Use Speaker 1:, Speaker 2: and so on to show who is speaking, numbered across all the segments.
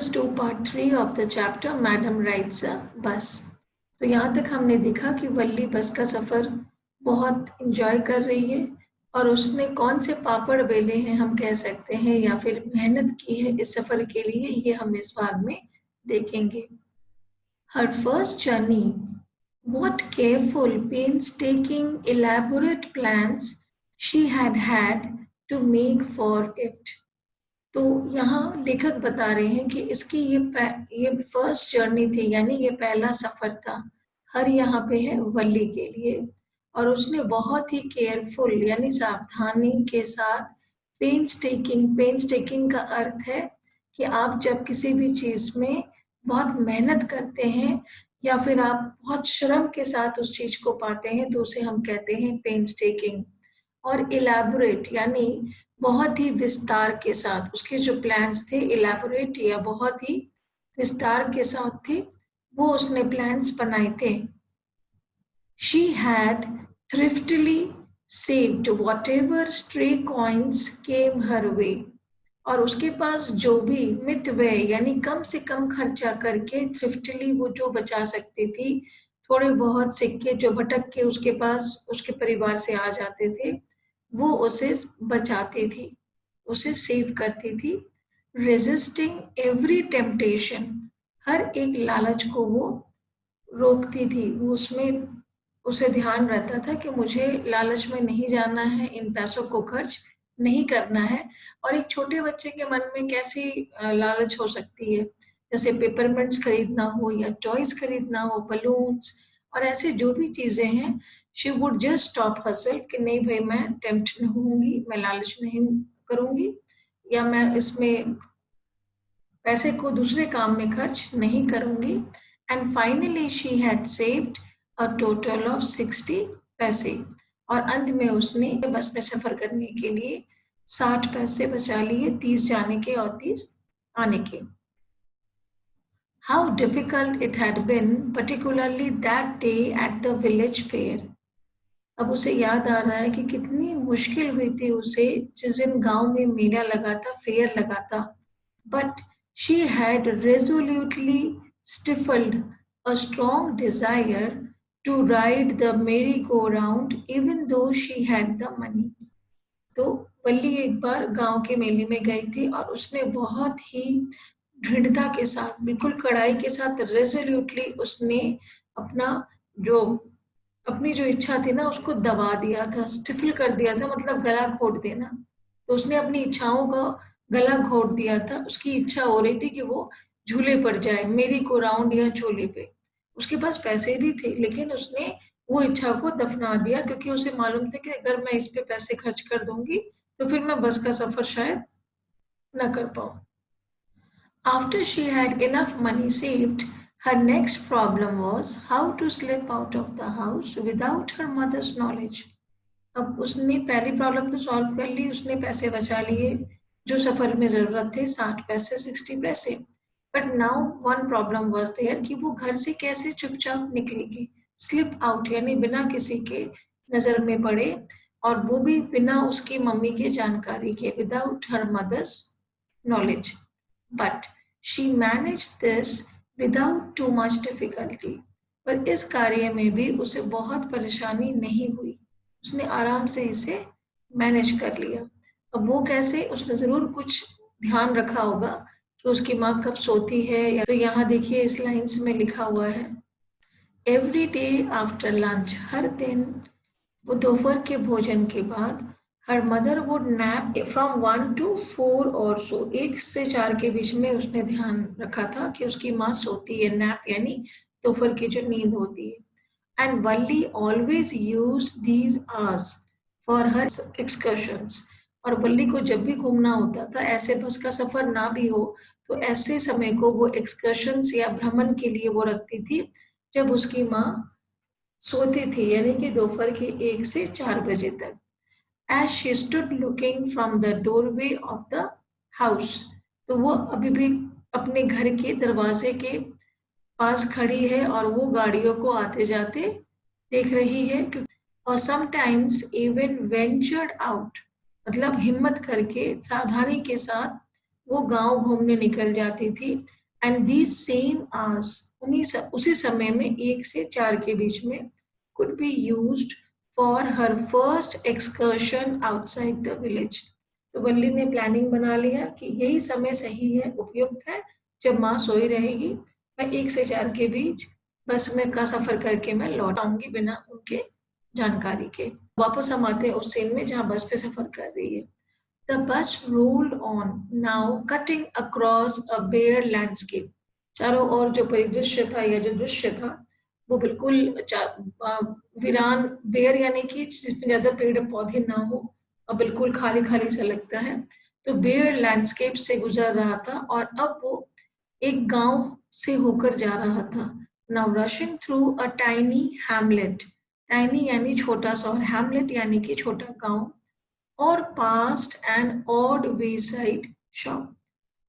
Speaker 1: us to part 3 of the chapter Madam Rides a Bus। तो यहाँ तक हमने देखा कि वल्ली बस का सफ़र बहुत इंजॉय कर रही है और उसने कौन से पापड़ बेले हैं हम कह सकते हैं या फिर मेहनत की है इस सफ़र के लिए, ये हम इस भाग में देखेंगे। Her first journey, what careful, painstaking, elaborate plans she had to make for it। तो यहाँ लेखक बता रहे हैं कि इसकी ये फर्स्ट जर्नी थी, यानी ये पहला सफर था। हर यहाँ पे है वल्ली के लिए, और उसने बहुत ही केयरफुल यानी सावधानी के साथ पेंस्टेकिंग का अर्थ है कि आप जब किसी भी चीज में बहुत मेहनत करते हैं या फिर आप बहुत श्रम के साथ उस चीज को पाते हैं तो उसे हम कहते हैं पेंस्टेकिंग। और इलैबोरेट यानी बहुत ही विस्तार के साथ, उसके जो प्लान्स थे इलैबोरेट या बहुत ही विस्तार के साथ थे, वो उसने प्लान्स बनाए थे। She had thriftily saved whatever stray coins came her way। और उसके पास जो भी मितव्यय यानी कम से कम खर्चा करके थ्रिफ्टली वो जो बचा सकती थी, थोड़े बहुत सिक्के जो भटक के उसके पास उसके परिवार से आ जाते थे, वो उसे बचाती थी, उसे सेव करती थी। रेजिस्टिंग एवरी टेम्पटेशन, हर एक लालच को वो रोकती थी। वो उसमें उसे ध्यान रहता था कि मुझे लालच में नहीं जाना है, इन पैसों को खर्च नहीं करना है। और एक छोटे बच्चे के मन में कैसी लालच हो सकती है, जैसे पेपरमेंट्स खरीदना हो या टॉयज खरीदना हो, बलून्स और ऐसे जो भी चीजें हैं। She would just stop herself कि नहीं भाई मैं टेम्प्ट नहीं होंगी, मैं लालच नहीं करूंगी या मैं इसमें पैसे को दूसरे काम में खर्च नहीं करूंगी। And finally she had saved a total of 60 पैसे, और अंत में उसने बस में सफर करने के लिए 60 पैसे बचा लिए, 30 जाने के और 30 आने के। How difficult it had been, particularly that day at the village fair। अब उसे याद आ रहा है कि कितनी मुश्किल हुई थी उसे जिस दिन गांव में मेला लगा था, फेयर लगा था। But she had resolutely stifled a strong desire to ride the merry-go-round even though she had the money। तो वल्ली एक बार गांव के मेले में गई थी और उसने बहुत ही दृढ़ता के साथ, बिल्कुल कड़ाई के साथ, रेजोल्यूटली उसने अपनी जो इच्छा थी ना उसको दबा दिया था, स्टिफल कर दिया था, मतलब गला घोट देना। तो उसने अपनी इच्छाओं का गला घोट दिया था। उसकी इच्छा हो रही थी कि वो झूले पर जाए, मेरी को राउंड या झूले पे। उसके पास पैसे भी थे लेकिन उसने वो इच्छा को दफना दिया क्योंकि उसे मालूम था कि अगर मैं इस पे पैसे खर्च कर दूंगी तो फिर मैं बस का सफर शायद न कर पाऊं। After she had enough money saved, her next problem was how to slip out of the house without her mother's knowledge। अब उसने पहली प्रॉब्लम तो सॉल्व कर ली, उसने पैसे बचा लिए जो सफर में जरूरत थे, 60 पैसे 60 पैसे। But now one problem was there कि वो घर से कैसे चुपचाप निकलेगी। स्लिप आउट यानी बिना किसी के नजर में पड़े, और वो भी बिना उसकी मम्मी की जानकारी के, without her mother's knowledge। But she managed this without too much difficulty। पर इस कार्य में भी उसे बहुत परेशानी नहीं हुई, उसने आराम से इसे मैनेज कर लिया। अब वो कैसे, उसने जरूर कुछ ध्यान रखा होगा कि उसकी माँ कब सोती है, या तो यहाँ देखिए इस लाइन्स में लिखा हुआ है, एवरी डे आफ्टर लंच, हर दिन वो दोपहर के भोजन के बाद, her mother would nap from 1 to 4 और सो, 1 से 4 के बीच में उसने ध्यान रखा था कि उसकी माँ सोती है। नैप यानी दोपहर की जो नींद होती है। And Valli always use these hours for her excursions, और वल्ली को जब भी घूमना होता था, ऐसे बस का सफर ना भी हो तो ऐसे समय को वो एक्सकर्शंस या भ्रमण के लिए वो रखती थी जब उसकी माँ सोती थी, यानी कि दोपहर के 1 से 4 बजे तक। As she stood looking from the doorway of the house, तो वो अभी भी अपने घर के दरवाजे के पास खड़ी है और वो गाड़ियों को आते जाते देख रही है। और sometimes even ventured out, मतलब हिम्मत करके सावधानी के साथ वो गांव घूमने निकल जाती थी। एंड दीज सेम आवर्स, उसी समय में 1 से 4 के बीच में could be used for her first excursion outside the village। तो वल्ली ने प्लानिंग बना लिया कि यही समय सही है, उपयुक्त है, जब माँ सोई रहेगी, मैं 1 से 4 के बीच बस में का सफर करके मैं लौट आऊंगी बिना उनके जानकारी के। वापस हम आते हैं उस सीन में जहाँ बस पे सफर कर रही है। The bus rolled on, now cutting across a bare landscape। चारों ओर जो परिदृश्य था या जो दृश्य था वो बिल्कुल वीरान, बेर यानी कि जिसमें ज्यादा पेड़ पौधे ना हो और बिल्कुल खाली खाली सा लगता है। तो बेयर लैंडस्केप से गुजर रहा था और अब वो एक गांव से होकर जा रहा था। Now rushing through a tiny Hamlet, tiny यानी छोटा सा और हैमलेट यानी कि छोटा गांव, और past and odd way side shop.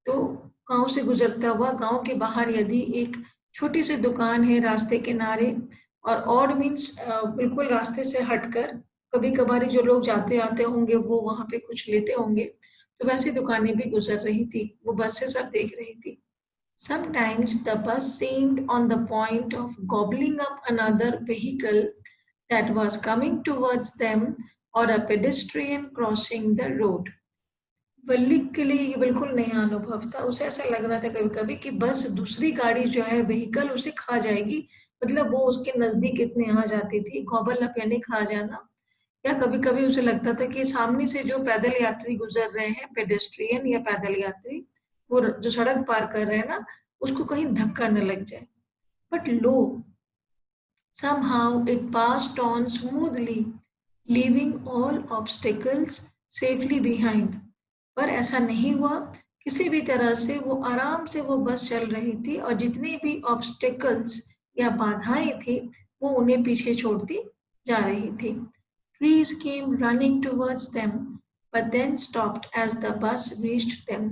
Speaker 1: तो गांव से गुजरता हुआ गांव के बाहर यदि एक छोटी सी दुकान है रास्ते किनारे, और ऑड मीन्स बिल्कुल रास्ते से हटकर, कभी कभार जो लोग जाते आते होंगे वो वहां पे कुछ लेते होंगे, तो वैसी दुकानें भी गुजर रही थी, वो बस से सब देख रही थी। Sometimes the bus seemed on the point of gobbling up another vehicle that was coming towards them, or a pedestrian crossing the road। वल्ली के लिए ये बिल्कुल नया अनुभव था। उसे ऐसा लग रहा था कभी कभी कि बस दूसरी गाड़ी जो है, व्हीकल, उसे खा जाएगी। मतलब वो उसके नजदीक इतने आ जाती थी, गॉबल अप यानी खा जाना। या कभी कभी उसे लगता था कि सामने से जो पैदल यात्री गुजर रहे हैं, पेडेस्ट्रियन या पैदल यात्री, वो जो सड़क पार कर रहे हैं ना, उसको कहीं धक्का न लग जाए। But low, somehow it passed on smoothly, leaving all obstacles safely behind। पर ऐसा नहीं हुआ, किसी भी तरह से वो आराम से वो बस चल रही थी और जितनी भी ऑब्स्टेकल्स या बाधाएं थी वो उन्हें पीछे छोड़ती जा रही थी। Trees came running towards them, but then stopped as the bus reached them,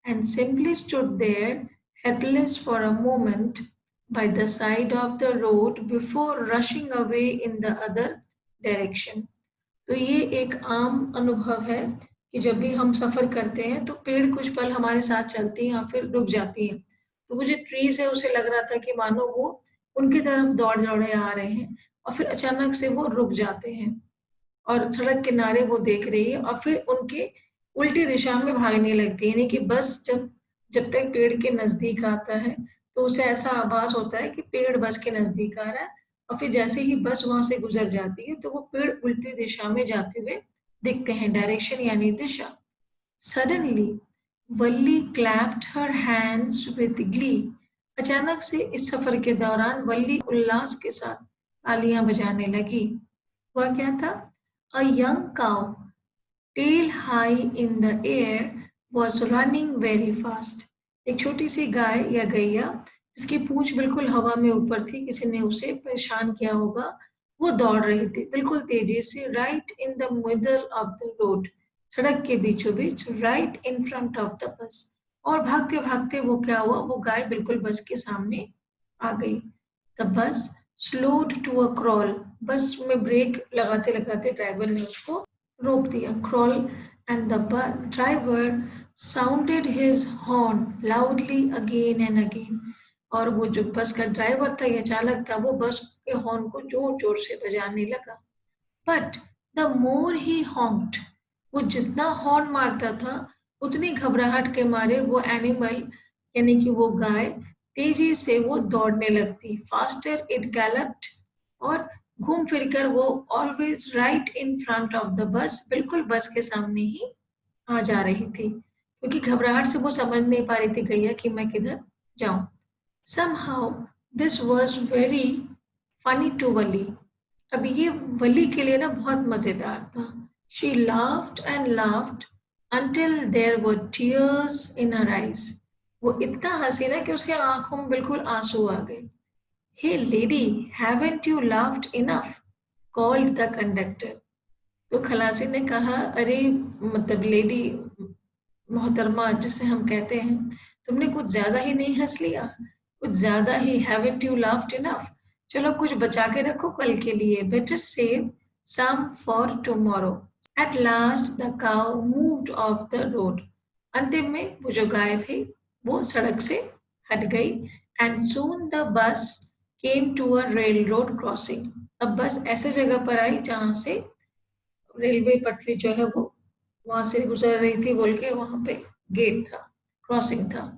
Speaker 1: and simply stood there, helpless for a moment, by the side of the road before rushing away in the other direction। तो ये एक आम अनुभव है कि जब भी हम सफर करते हैं तो पेड़ कुछ पल हमारे साथ चलती हैं और फिर रुक जाती हैं। तो वो जो ट्रीज है उसे लग रहा था कि मानो वो उनकी तरफ दौड़ दौड़े आ रहे हैं, और फिर अचानक से वो रुक जाते हैं और सड़क किनारे वो देख रही है और फिर उनके उल्टी दिशा में भागने लगती है। यानी कि बस जब जब तक पेड़ के नजदीक आता है तो उसे ऐसा आभास होता है कि पेड़ बस के नजदीक आ रहा है, और फिर जैसे ही बस वहां से गुजर जाती है तो वो पेड़ उल्टी दिशा में जाते हुए दिखते हैं, डायरेक्शन यानी दिशा। Suddenly Valli clapped her hands with glee. अचानक से इस सफर के दौरान वल्ली उल्लास के साथ तालियां बजाने लगी। वह क्या था? A young cow, tail high in the air, was running very fast। एक छोटी सी गाय या गैया जिसकी पूंछ बिल्कुल हवा में ऊपर थी, किसी ने उसे परेशान किया होगा, वो दौड़ रही थी बिल्कुल तेजी से, right in the middle of the road, सड़क के बीचों बीच, right in front of the bus. और भागते भागते वो क्या हुआ, वो गाय बिल्कुल बस के सामने आ गई। The bus slowed to a crawl. बस में ब्रेक लगाते लगाते ड्राइवर ने उसको रोक दिया, crawl. And the driver sounded his horn loudly again and again. और वो जो बस का ड्राइवर था या चालक था वो बस के हॉर्न को जोर जोर से बजाने लगा। बट द मोर ही हॉन्क्ड, वो जितना हॉर्न मारता था उतनी घबराहट के मारे वो एनिमल यानी कि वो गाय तेजी से वो दौड़ने लगती। फास्टर इट गैलप्ड, और घूम फिरकर वो always right in front of the बस, बिल्कुल बस के सामने ही आ जा रही थी, क्योंकि घबराहट से वो समझ नहीं पा रही थी गैया कि मैं किधर जाऊं। Somehow this was very funny to वली। अब ये वली के लिए ना बहुत मजेदार था। She laughed and laughed until there were tears in her eyes। वो इतना हंसी ना कि उसके आंखों में बिल्कुल आंसू आ गए। Hey lady, haven't you laughed enough? Called the conductor। तो खलासी ने कहा, अरे मतलब लेडी, मोहतरमा जिसे हम कहते हैं, तुमने कुछ ज्यादा ही नहीं हंस लिया, कुछ ज्यादा ही, haven't you laughed enough? चलो कुछ बचा के रखो कल के लिए, better save some for tomorrow। At last the cow moved off the road। अंतिम में वो जो गाय थी वो सड़क से हट गई। And soon the bus came to a rail road crossing. अब बस ऐसे जगह पर आई जहां से रेलवे पटरी जो है वो वहां से गुजर रही थी बोल के वहां पे गेट था, क्रॉसिंग था।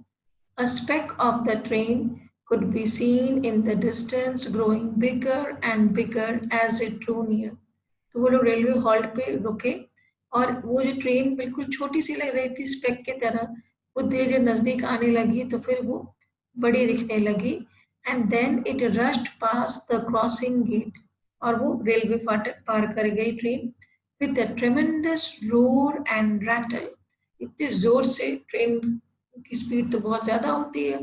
Speaker 1: A speck of the train could be seen in the distance, growing bigger and bigger as it drew near. तो वो लोग रेलवे हॉल्ट पे रुके और वो जो ट्रेन बिल्कुल छोटी सी लग रही थी स्पेक की तरह, वो धीरे धीरे नजदीक आने लगी तो फिर वो बड़ी दिखने लगी। And then it rushed past the crossing gate, और वो रेलवे फाटक पार कर गई train with a tremendous roar and rattle. इतने जोर से, ट्रेन की स्पीड तो बहुत ज्यादा होती है,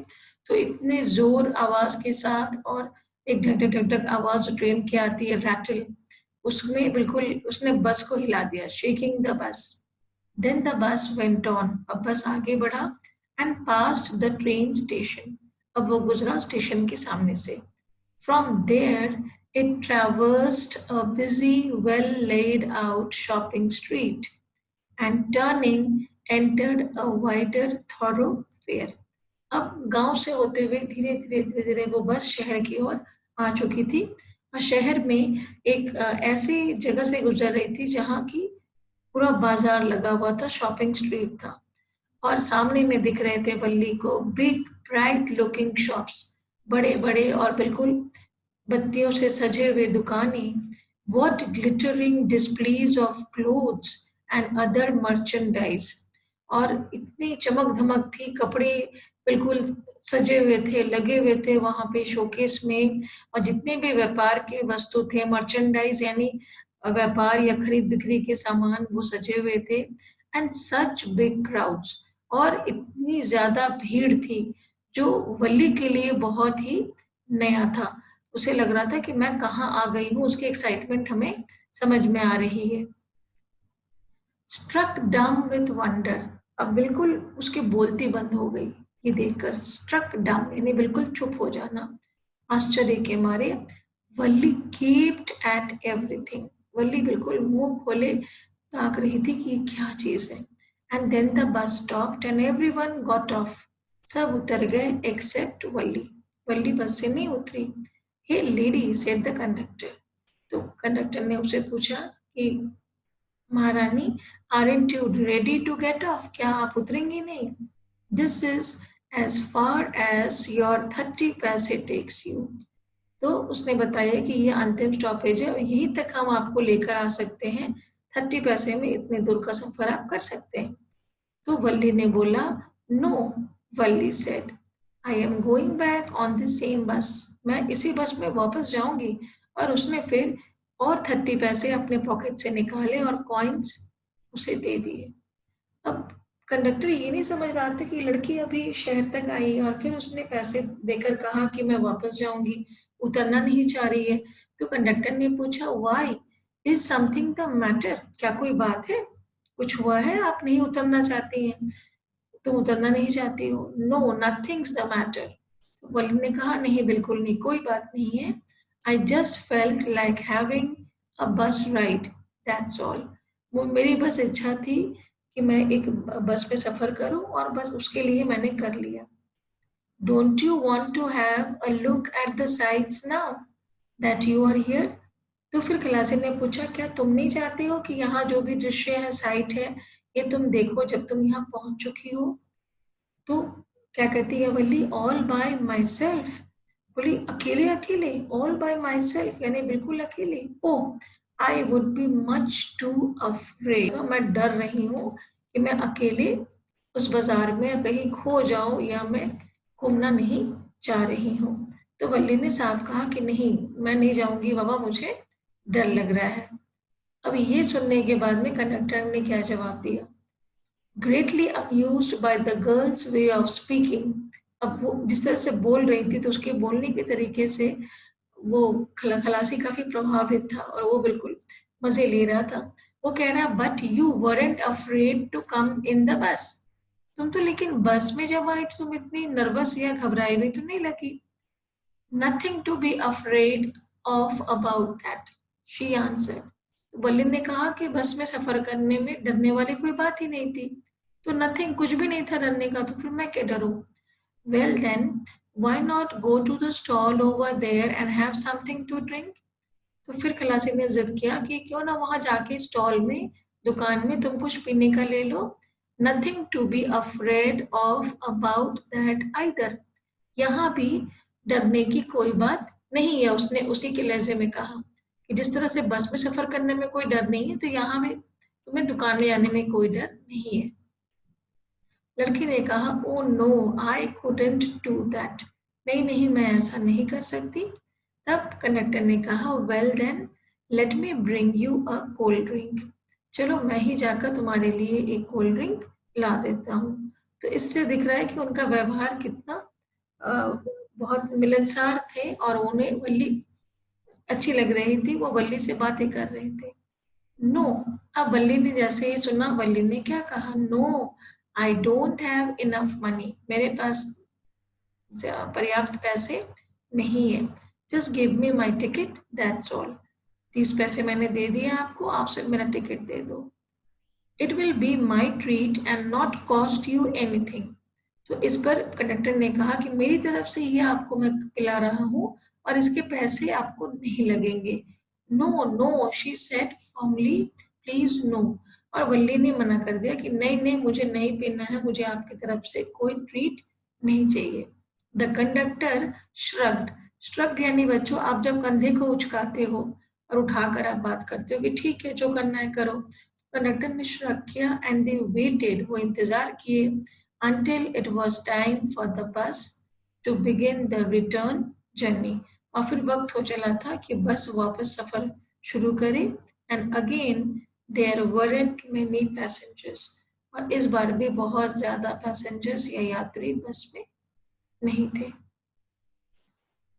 Speaker 1: तो इतने जोर आवाज के साथ और एक ढक ढक ढक ढक आवाज जो ट्रेन की आती है, रैटल, उसमें बिल्कुल उसने बस को हिला दिया, shaking the bus. Then the bus went on, अब बस आगे बढ़ा। And passed the train station, अब वो गुजरा स्टेशन के सामने से। From there it traversed a busy well laid out shopping street and turning entered a wider thoroughfare. अब गांव से होते हुए धीरे धीरे धीरे धीरे वो बस शहर की ओर आ चुकी थी, और शहर में एक ऐसी जगह से गुजर रही थी जहाँ की पूरा बाजार लगा हुआ था, शॉपिंग स्ट्रीट था, और सामने में दिख रहे थे वल्ली को बिग ब्राइट लुकिंग शॉप्स, बड़े बड़े और बिल्कुल बत्तियों से सजे हुए दुकानें, what glittering displays of clothes and other merchandise, और इतनी चमक धमक थी, कपड़े बिल्कुल सजे हुए थे, लगे हुए थे वहां पे शोकेस में, और जितने भी व्यापार के वस्तु थे, मर्चेंडाइज यानी व्यापार या खरीद बिक्री के सामान, वो सजे हुए थे। एंड सच बिग क्राउड्स, और इतनी ज्यादा भीड़ थी जो वल्ली के लिए बहुत ही नया था। उसे लग रहा था कि मैं कहाँ आ गई हूँ, उसकी एक्साइटमेंट हमें समझ में आ रही है। स्ट्रक डम विथ वंडर, अब बिल्कुल उसकी बोलती बंद हो गई ये देखकर। स्ट्रक डम यानी बिल्कुल चुप हो जाना, आश्चर्य के मारे। वल्ली कीप्ड एट एवरीथिंग, वल्ली बिल्कुल मुंह खोले ताक रही थी कि ये क्या चीज है। And then the bus stopped and everyone got off, सब उतर गए एक्सेप्ट वल्ली, वल्ली बस से नहीं उतरी। Hey lady said the conductor, तो कंडक्टर ने उससे पूछा कि महारानी, aren't you ready to get off, क्या आप उतरेंगी नहीं? This is as far as your 30 पैसे टेक्स यू, तो उसने बताया कि ये अंतिम स्टॉपेज है और यहीं तक हम आपको लेकर आ सकते हैं, 30 पैसे में इतने दूर का सफर आप कर सकते हैं। तो वल्ली ने बोला, no, Valli said, I am going back on the same bus, मैं इसी बस में वापस जाऊंगी। और उसने फिर और 30 पैसे अपने पॉकेट से निकाले और कॉइन्स उसे दे दिए। अब कंडक्टर ये नहीं समझ रहा था कि लड़की अभी शहर तक आई और फिर उसने पैसे देकर कहा कि मैं वापस जाऊंगी, उतरना नहीं चाह रही है। तो कंडक्टर ने पूछा, why, is something the matter, क्या कोई बात है, कुछ हुआ है, आप नहीं उतरना चाहती हैं, तुम उतरना नहीं चाहती हो? नो, नथिंग्स द मैटर, वली ने कहा, नहीं बिल्कुल नहीं, कोई बात नहीं है। I just felt like having a बस राइड, दैट्स ऑल, वो मेरी बस इच्छा थी कि मैं एक बस में सफर करूं और बस उसके लिए मैंने कर लिया। Don't you want to have a look at the sights now that you are here, तो फिर खलासी ने पूछा, क्या तुम नहीं चाहते हो कि यहाँ जो भी दृश्य है, साइट है, ये तुम देखो जब तुम यहाँ पहुंच चुकी हो? तो क्या कहती है वल्ली, ऑल बाय माई सेल्फ, बोली अकेले अकेले, ऑल बाय माई सेल्फ यानी बिल्कुल अकेले। Oh, I would be much too afraid, मैं डर रही हूँ कि मैं अकेले उस बाजार में कहीं खो जाऊं या मैं घूमना नहीं चाह रही हूँ। तो वल्ली ने साफ कहा कि नहीं, मैं नहीं जाऊंगी बाबा, मुझे डर लग रहा है। अब ये सुनने के बाद में कंडक्टर ने क्या जवाब दिया, greatly amused by the girls way of speaking, अब वो जिस तरह से बोल रही थी तो उसके बोलने के तरीके से वो खलासी काफी प्रभावित था और वो बिल्कुल मजे ले रहा था। वो कह रहा, but you weren't afraid to come in the bus, तुम तो लेकिन बस में जब आई तो तुम इतनी नर्वस या घबराई हुई तो नहीं लगी? Nothing to be afraid of about that, she answered, बलिन ने कहा कि बस में सफर करने में डरने वाली कोई बात ही नहीं थी। तो नथिंग, कुछ भी नहीं था डरने का, तो फिर मैं क्या डरूं? Well then why not go to the stall over there and have something to drink. तो फिर खलासी ने जिद किया कि क्यों ना वहां जाके स्टॉल में, दुकान में तुम कुछ पीने का ले लो। Nothing to be afraid of about that either. यहाँ भी डरने की कोई बात नहीं है। उसने उसी के लहजे में कहा कि जिस तरह से बस में सफर करने में कोई डर नहीं है, तो यहाँ भी तुम्हें दुकान में जाने में कोई डर नहीं है। लड़की ने कहा, oh no, I couldn't do that. नहीं नहीं, मैं ऐसा नहीं कर सकती। तब कंडक्टर ने कहा, well then let me bring you a cold drink. चलो मैं ही जाकर तुम्हारे लिए एक कोल्ड ड्रिंक ला देता हूँ। तो इससे दिख रहा है कि उनका व्यवहार कितना बहुत मिलनसार थे, और उन्हें वल्ली अच्छी लग रही थी, वो वल्ली से बातें कर रहे थे। नो, अब वल्ली ने जैसे ही सुना, वल्ली ने क्या कहा, no I don't have enough money. मेरे पास पर्याप्त पैसे नहीं है। Just give me my ticket, that's all. 30 पैसे मैंने दे दिए आपको, आप सिर्फ मेरा टिकट दे दो। It will be my treat and not cost you anything. तो इस पर कंडक्टर ने कहा कि मेरी तरफ से ये आपको मैं पिला रहा हूँ, और इसके पैसे आपको नहीं लगेंगे। No no, she said formally, please no. और वल्ली ने मना कर दिया कि नहीं नहीं, मुझे नहीं पीना है, मुझे आपकी तरफ से कोई ट्रीट नहीं चाहिए। The conductor shrugged. श्रग्ड यानी बच्चों, आप जब कंधे को उचकाते हो और उठाकर आप बात करते हो कि ठीक है, जो करना है करो। कंडक्टर ने श्रग किया एंड दे वेटेड, वो इंतजार किए until it was time for the bus to begin the return journey। और फिर वक्त हो चला था कि बस वापस सफर शुरू करे। and again there weren't many passengers। और इस बार भी बहुत ज्यादा पैसेंजर्स या यात्री बस में नहीं थे।